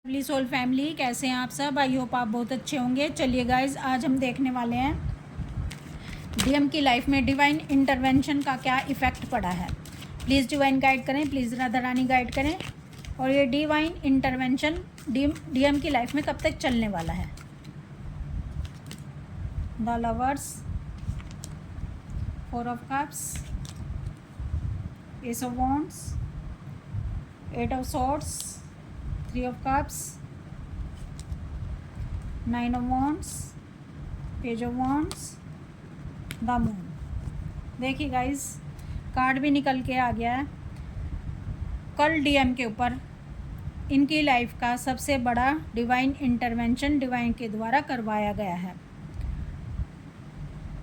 Please soul family, कैसे हैं आप सब? आई होप आप बहुत अच्छे होंगे। चलिए गाइज, आज हम देखने वाले हैं डीएम की लाइफ में डिवाइन इंटरवेंशन का क्या इफ़ेक्ट पड़ा है। प्लीज़ डिवाइन गाइड करें, प्लीज़ राधा रानी गाइड करें। और ये डिवाइन इंटरवेंशन डीएम की लाइफ में कब तक चलने वाला है। The lovers, 4 of cups, S of wands, 8 of swords, 3 of cups, 9 of wands, page of wands, the moon. देखिए गाइस, कार्ड भी निकल के आ गया है। कल डीएम के ऊपर इनकी लाइफ का सबसे बड़ा डिवाइन इंटरवेंशन डिवाइन के द्वारा करवाया गया है।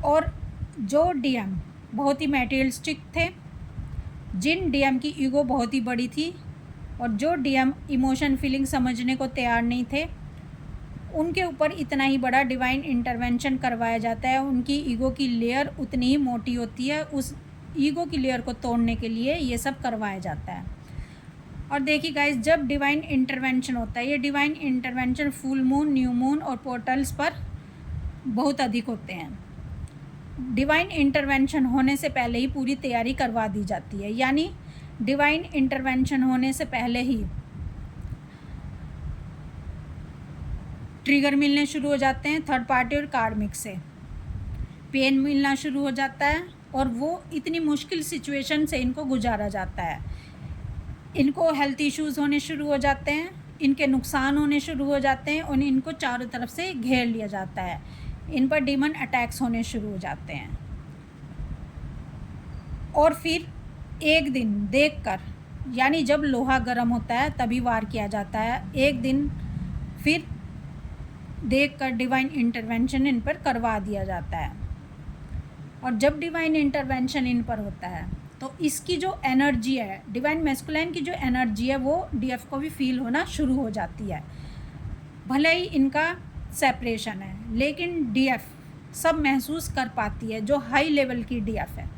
और जो डीएम बहुत ही मटेरियलिस्टिक थे, जिन डीएम की ईगो बहुत ही बड़ी थी और जो डीएम इमोशन फीलिंग समझने को तैयार नहीं थे, उनके ऊपर इतना ही बड़ा डिवाइन इंटरवेंशन करवाया जाता है। उनकी ईगो की लेयर उतनी ही मोटी होती है, उस ईगो की लेयर को तोड़ने के लिए ये सब करवाया जाता है। और देखिए गाइस, जब डिवाइन इंटरवेंशन होता है, ये divine intervention full moon, new moon और पोर्टल्स पर बहुत अधिक होते हैं। डिवाइन इंटरवेंशन होने से पहले ही पूरी तैयारी करवा दी जाती है, यानी डिवाइन इंटरवेंशन होने से पहले ही ट्रिगर मिलने शुरू हो जाते हैं थर्ड पार्टी और कार्मिक से। पेन मिलना शुरू हो जाता है और वो इतनी मुश्किल सिचुएशन से इनको गुजारा जाता है। इनको हेल्थ इश्यूज़ होने शुरू हो जाते हैं, इनके नुकसान होने शुरू हो जाते हैं और इनको चारों तरफ से घेर लिया जाता है। इन पर डीमन अटैक्स होने शुरू हो जाते हैं। और फिर एक दिन देखकर, यानी जब लोहा गर्म होता है तभी वार किया जाता है। एक दिन फिर देखकर डिवाइन इंटरवेंशन इन पर करवा दिया जाता है। और जब डिवाइन इंटरवेंशन इन पर होता है तो इसकी जो एनर्जी है, डिवाइन मैस्कुलाइन की जो एनर्जी है, वो डीएफ को भी फील होना शुरू हो जाती है। भले ही इनका सेपरेशन है, लेकिन डीएफ सब महसूस कर पाती है। जो हाई लेवल की डीएफ है,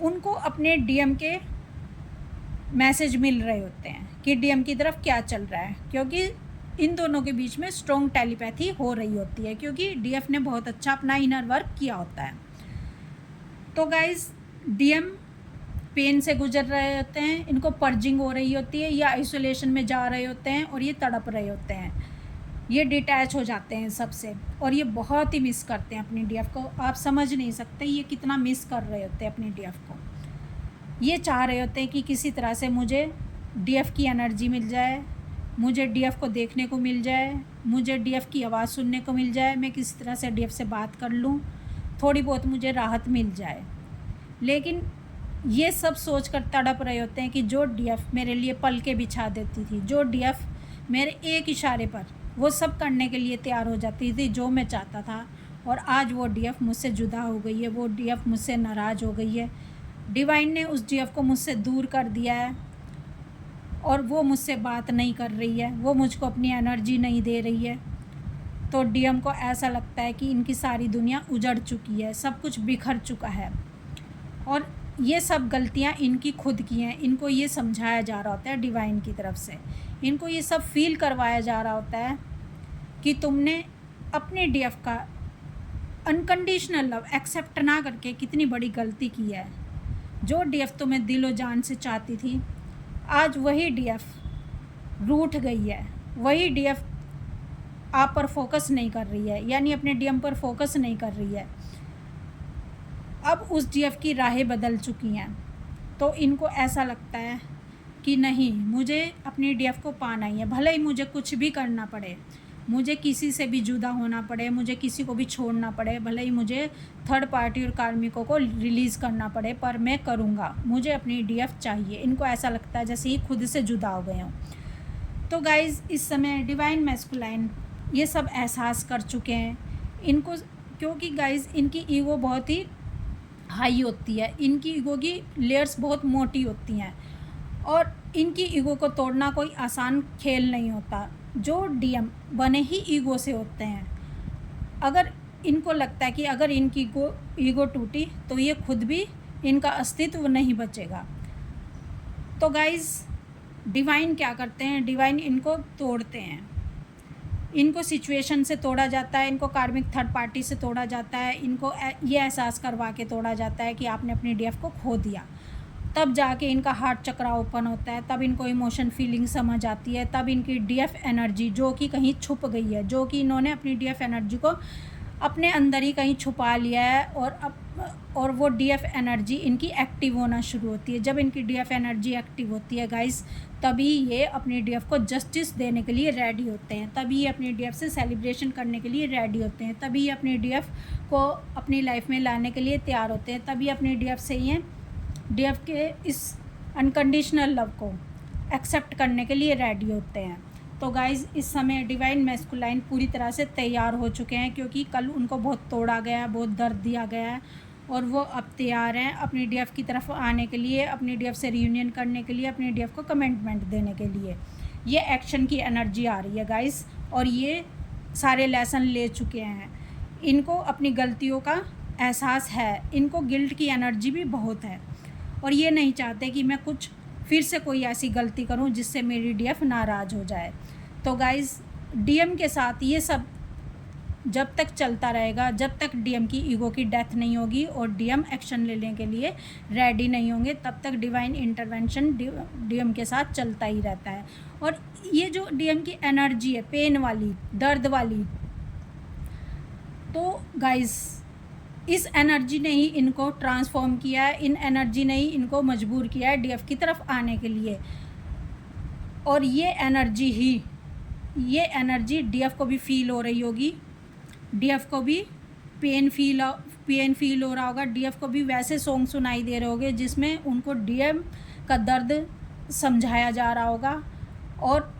उनको अपने डीएम के मैसेज मिल रहे होते हैं कि डीएम की तरफ क्या चल रहा है, क्योंकि इन दोनों के बीच में स्ट्रॉन्ग टेलीपैथी हो रही होती है, क्योंकि डीएफ ने बहुत अच्छा अपना इनर वर्क किया होता है। तो गाइस, डीएम पेन से गुजर रहे होते हैं, इनको पर्जिंग हो रही होती है, या आइसोलेशन में जा रहे होते हैं और ये तड़प रहे होते हैं। ये डिटैच हो जाते हैं सबसे और ये बहुत ही मिस करते हैं अपनी डीएफ को। आप समझ नहीं सकते ये कितना मिस कर रहे होते हैं अपनी डीएफ को। ये चाह रहे होते हैं कि किसी तरह से मुझे डीएफ की एनर्जी मिल जाए, मुझे डीएफ को देखने को मिल जाए, मुझे डीएफ की आवाज़ सुनने को मिल जाए, मैं किसी तरह से डीएफ से बात कर लूँ, थोड़ी बहुत मुझे राहत मिल जाए। लेकिन ये सब सोच कर तड़प रहे होते हैं कि जो डीएफ मेरे लिए पल के बिछा देती थी, जो डीएफ मेरे एक इशारे पर वो सब करने के लिए तैयार हो जाती थी जो मैं चाहता था, और आज वो डीएफ मुझसे जुदा हो गई है, वो डीएफ मुझसे नाराज़ हो गई है। डिवाइन ने उस डीएफ को मुझसे दूर कर दिया है और वो मुझसे बात नहीं कर रही है, वो मुझको अपनी एनर्जी नहीं दे रही है। तो डीएम को ऐसा लगता है कि इनकी सारी दुनिया उजड़ चुकी है, सब कुछ बिखर चुका है और ये सब गलतियां इनकी खुद की हैं। इनको ये समझाया जा रहा होता है डिवाइन की तरफ से, इनको ये सब फील करवाया जा रहा होता है कि तुमने अपने डीएफ का अनकंडीशनल लव एक्सेप्ट ना करके कितनी बड़ी गलती की है। जो डीएफ तुम्हें दिलो जान से चाहती थी, आज वही डीएफ रूठ गई है, वही डीएफ आप पर फोकस नहीं कर रही है, यानी अपने डीएम पर फोकस नहीं कर रही है। अब उस डीएफ की राहें बदल चुकी हैं। तो इनको ऐसा लगता है कि नहीं, मुझे अपनी डीएफ को पाना ही है, भले ही मुझे कुछ भी करना पड़े, मुझे किसी से भी जुदा होना पड़े, मुझे किसी को भी छोड़ना पड़े, भले ही मुझे थर्ड पार्टी और कार्मिकों को रिलीज़ करना पड़े, पर मैं करूँगा, मुझे अपनी डीएफ चाहिए। इनको ऐसा लगता है जैसे ही खुद से जुदा हो गए हों। तो गाइज़, इस समय डिवाइन मैस्कुलाइन ये सब एहसास कर चुके हैं इनको, क्योंकि गाइज़ इनकी ईगो बहुत ही हाई होती है, इनकी ईगो की लेयर्स बहुत मोटी होती हैं और इनकी ईगो को तोड़ना कोई आसान खेल नहीं होता। जो डीएम बने ही ईगो से होते हैं, अगर इनको लगता है कि अगर इनकी ईगो टूटी तो ये खुद भी, इनका अस्तित्व नहीं बचेगा। तो गाइज़, डिवाइन क्या करते हैं, डिवाइन इनको तोड़ते हैं, इनको सिचुएशन से तोड़ा जाता है, इनको कार्मिक थर्ड पार्टी से तोड़ा जाता है, इनको ये एहसास करवा के तोड़ा जाता है कि आपने अपनी डीएफ को खो दिया। तब जाके इनका हार्ट चक्रा ओपन होता है, तब इनको इमोशन फीलिंग समझ आती है, तब इनकी डीएफ एनर्जी जो कि कहीं छुप गई है, जो कि इन्होंने अपनी डीएफ एनर्जी को अपने अंदर ही कहीं छुपा लिया है, और वो डीएफ एनर्जी इनकी एक्टिव होना शुरू होती है। जब इनकी डीएफ एनर्जी एक्टिव होती है गाइस, तभी ये अपनी डीएफ को जस्टिस देने के लिए रेडी होते हैं, तभी ये अपनी डीएफ से सेलिब्रेशन करने के लिए रेडी होते हैं, तभी ये अपनी डीएफ को अपनी लाइफ में लाने के लिए तैयार होते हैं, तभी अपनी डीएफ से ये डीएफ के इस अनकंडीशनल लव को एक्सेप्ट करने के लिए रेडी होते हैं। तो गाइज़ इस समय डिवाइन मैस्कुलाइन पूरी तरह से तैयार हो चुके हैं, क्योंकि कल उनको बहुत तोड़ा गया है, बहुत दर्द दिया गया है, और वो अब तैयार हैं अपनी डीएफ की तरफ आने के लिए, अपनी डीएफ से रियूनियन करने के लिए, अपनी डीएफ को कमिटमेंट देने के लिए। ये एक्शन की एनर्जी आ रही है गाइज़, और ये सारे लेसन ले चुके हैं, इनको अपनी गलतियों का एहसास है, इनको गिल्ट की एनर्जी भी बहुत है, और ये नहीं चाहते कि मैं कुछ फिर से कोई ऐसी गलती करूं जिससे मेरी डीएफ नाराज़ हो जाए। तो गाइज़ डीएम के साथ ये सब जब तक चलता रहेगा, जब तक डीएम की ईगो की डेथ नहीं होगी और डीएम एक्शन लेने के लिए रेडी नहीं होंगे, तब तक डिवाइन इंटरवेंशन डीएम के साथ चलता ही रहता है। और ये जो डीएम की एनर्जी है, पेन वाली, दर्द वाली, तो गाइज़ इस एनर्जी ने ही इनको ट्रांसफॉर्म किया है, इन एनर्जी ने ही इनको मजबूर किया है डीएफ की तरफ आने के लिए। और ये एनर्जी डीएफ को भी फील हो रही होगी, डीएफ को भी पेन फील हो रहा होगा, डीएफ को भी वैसे सॉन्ग सुनाई दे रहे होंगे जिसमें उनको डीएम का दर्द समझाया जा रहा होगा, और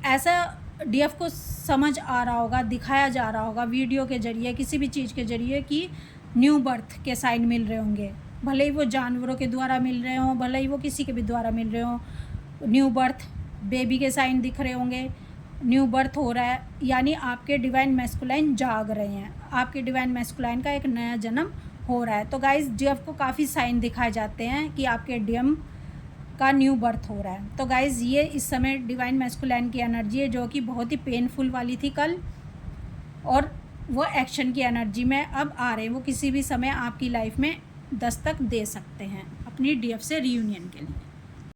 ऐसा डीएफ को समझ आ रहा होगा, दिखाया जा रहा होगा वीडियो के ज़रिए, किसी भी चीज़ के ज़रिए, कि न्यू बर्थ के साइन मिल रहे होंगे, भले ही वो जानवरों के द्वारा मिल रहे हों, भले ही वो किसी के भी द्वारा मिल रहे हों। न्यू बर्थ, बेबी के साइन दिख रहे होंगे, न्यू बर्थ हो रहा है, यानी आपके डिवाइन मैस्कुलाइन जाग रहे हैं, आपके डिवाइन मैस्कुलाइन का एक नया जन्म हो रहा है। तो गाइज़ डीएफ को काफ़ी साइन दिखाए जाते हैं कि आपके डीएम का न्यू बर्थ हो रहा है। तो गाइज़ ये इस समय डिवाइन मैस्कुलाइन की एनर्जी है, जो कि बहुत ही पेनफुल वाली थी कल, और वो एक्शन की एनर्जी में अब आ रहे हैं। वो किसी भी समय आपकी लाइफ में दस्तक दे सकते हैं अपनी डीएफ से रियूनियन के लिए।